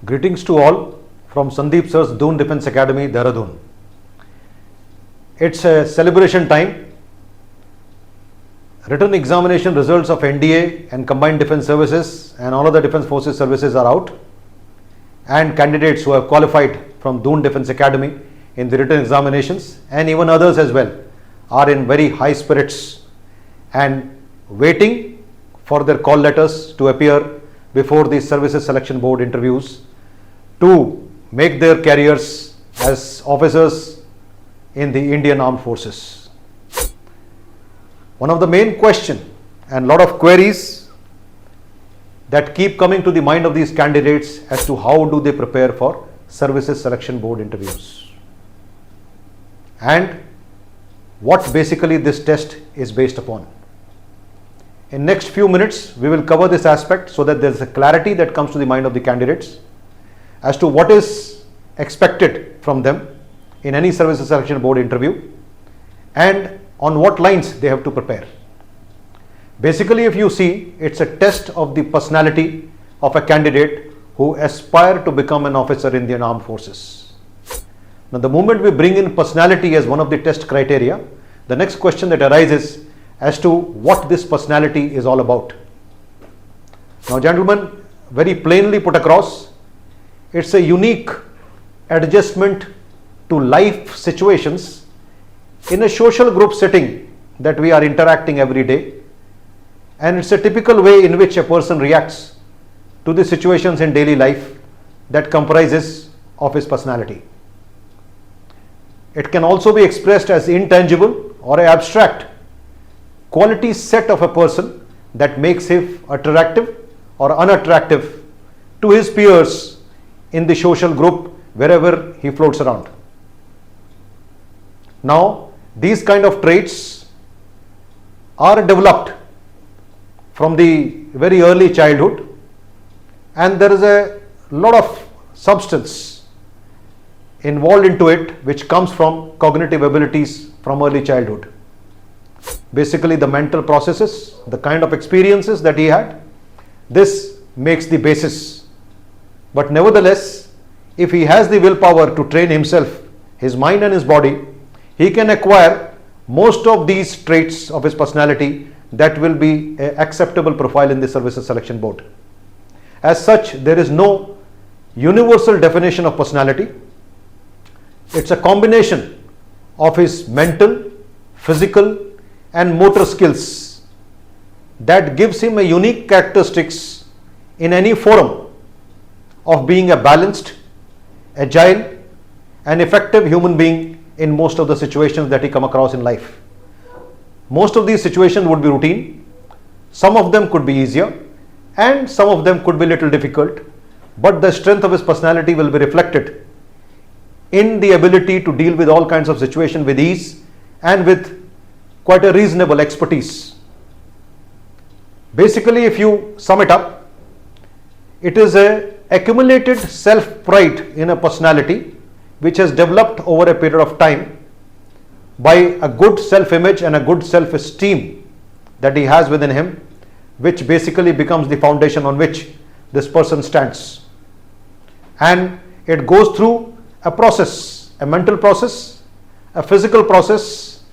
Greetings to all from Sandeep sir's Doon Defence Academy, Dehradun. It's a celebration time. Written examination results of NDA and Combined Defence Services and all other Defence Forces services are out, and candidates who have qualified from Doon Defence Academy in the written examinations and even others as well are in very high spirits and waiting for their call letters to appear before the Services Selection Board interviews to make their careers as officers in the Indian Armed Forces. One of the main questions and lot of queries that keep coming to the mind of these candidates as to how do they prepare for Services Selection Board interviews and what basically this test is based upon. In next few minutes we will cover this aspect so that there is a clarity that comes to the mind of the candidates as to what is expected from them in any Services Selection Board interview and on what lines they have to prepare. Basically, if you see, it's a test of the personality of a candidate who aspire to become an officer in the Indian Armed Forces. Now, the moment we bring in personality as one of the test criteria, the next question that arises as to what this personality is all about. Now, gentlemen, very plainly put across, it's a unique adjustment to life situations in a social group setting that we are interacting every day, and it's a typical way in which a person reacts to the situations in daily life that comprises of his personality. It can also be expressed as intangible or abstract quality set of a person that makes him attractive or unattractive to his peers in the social group wherever he floats around. Now, these kind of traits are developed from the very early childhood, and there is a lot of substance involved into it which comes from cognitive abilities from early childhood. Basically, the mental processes, the kind of experiences that he had, this makes the basis. But nevertheless, if he has the willpower to train himself, his mind and his body, he can acquire most of these traits of his personality that will be an acceptable profile in the Services Selection Board. As such, there is no universal definition of personality. It's a combination of his mental, physical and motor skills that gives him a unique characteristics in any forum of being a balanced, agile and effective human being in most of the situations that he come across in life. Most of these situations would be routine, some of them could be easier and some of them could be little difficult, but the strength of his personality will be reflected in the ability to deal with all kinds of situations with ease and with quite a reasonable expertise. Basically, if you sum it up, it is a accumulated self-pride in a personality which has developed over a period of time by a good self-image and a good self-esteem that he has within him, which basically becomes the foundation on which this person stands. And it goes through a process, a mental process, a physical process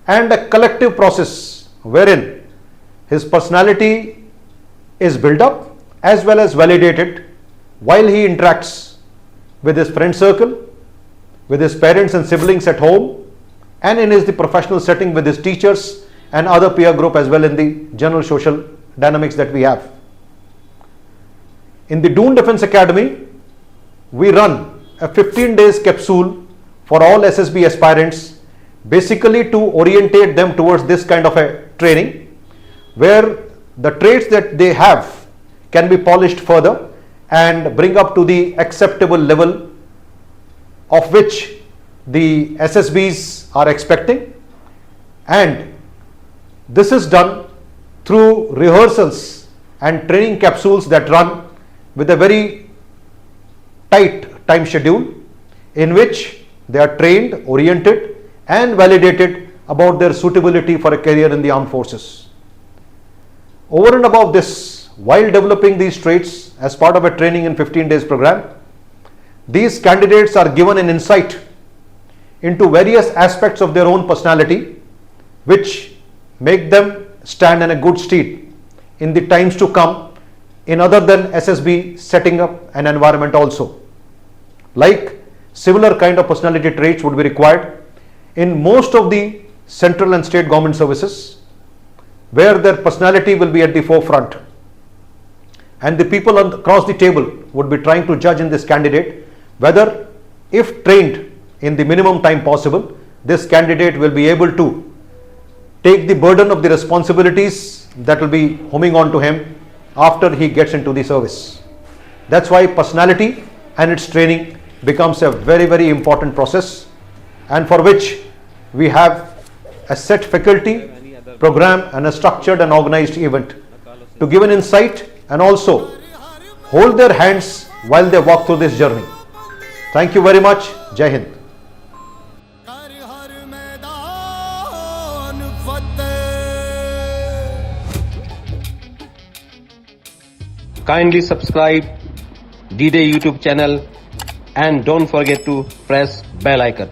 and a collective process wherein his personality is built up as well as validated while he interacts with his friend circle, with his parents and siblings at home, and in the professional setting with his teachers and other peer group as well in the general social dynamics that we have. In the Doon Defence Academy, we run a 15 days capsule for all SSB aspirants, basically to orientate them towards this kind of a training where the traits that they have can be polished further and bring up to the acceptable level of which the SSBs are expecting, and this is done through rehearsals and training capsules that run with a very tight time schedule in which they are trained, oriented and validated about their suitability for a career in the armed forces. Over and above this, while developing these traits as part of a training in 15 days program, These candidates are given an insight into various aspects of their own personality, which make them stand in a good stead in the times to come in other than SSB setting up an environment also. Like similar kind of personality traits would be required in most of the central and state government services, where their personality will be at the forefront, and the people across the table would be trying to judge in this candidate whether, if trained in the minimum time possible, this candidate will be able to take the burden of the responsibilities that will be homing on to him after he gets into the service. That's why personality and its training becomes a very, very important process, and for which we have a set faculty program and a structured and organized event to give an insight and also hold their hands while they walk through this journey. Thank you very much. Jai Hind. Kindly subscribe D-Day YouTube channel and don't forget to press bell icon.